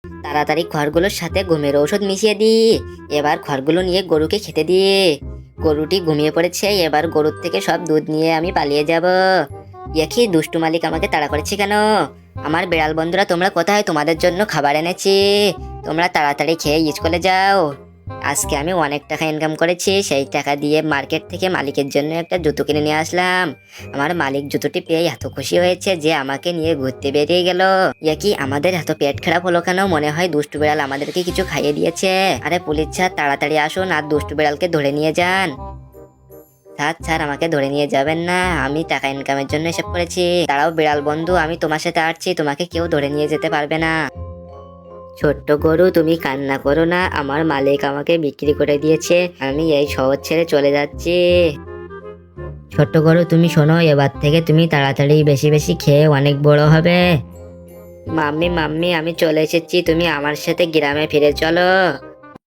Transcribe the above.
তাড়াতাড়ি খড়গুলোর সাথে ঘুমের ঔষধ মিশিয়ে দি। এবার খড়গুলো নিয়ে গরুকে খেতে দিয়ে। গরুটি ঘুমিয়ে পড়েছে, এবার গরুর থেকে সব দুধ নিয়ে আমি পালিয়ে যাব। কি দুষ্টু মালিক আমাকে তাড়া করেছে কেন? আমার বিড়াল বন্ধুরা তোমরা কোথায়? তোমাদের জন্য খাবার এনেছি, তোমরা তাড়াতাড়ি খেয়ে স্কুলে যাও। আজকে আমি অনেক টাকা ইনকাম করেছি, সেই টাকা দিয়ে মার্কেট থেকে মালিকের জন্য একটা জুতো কিনে নিয়ে আসলাম। আমার মালিক জুতোটি পেয়ে এত খুশি হয়েছে যে আমাকে নিয়ে ঘুরতে বেরিয়ে গেল। কি আমাদের এত পেট খারাপ হলো কেন? মনে হয় দুষ্টু বিড়াল আমাদেরকে কিছু খাইয়ে দিয়েছে। আরে পুলিশ স্যার তাড়াতাড়ি আসুন আর দুষ্টু বিড়ালকে ধরে নিয়ে যান। স্যার স্যার আমাকে ধরে নিয়ে যাবেন না, আমি টাকা ইনকামের জন্য এসব করেছি। দাঁড়াও বিড়াল বন্ধু, আমি তোমার সাথে আসছি, তোমাকে কেউ ধরে নিয়ে যেতে পারবে না। ছোট্ট গরু তুমি কান্না করো না, আমার মালিক আমাকে বিক্রি করে দিয়েছে, আমি এই শহর ছেড়ে চলে যাচ্ছি। ছোট্ট গরু তুমি শোনো, এবার থেকে তুমি তাড়াতাড়ি বেশি বেশি খেয়ে অনেক বড় হবে। মাম্মি মাম্মি আমি চলে এসেছি, তুমি আমার সাথে গ্রামে ফিরে চলো।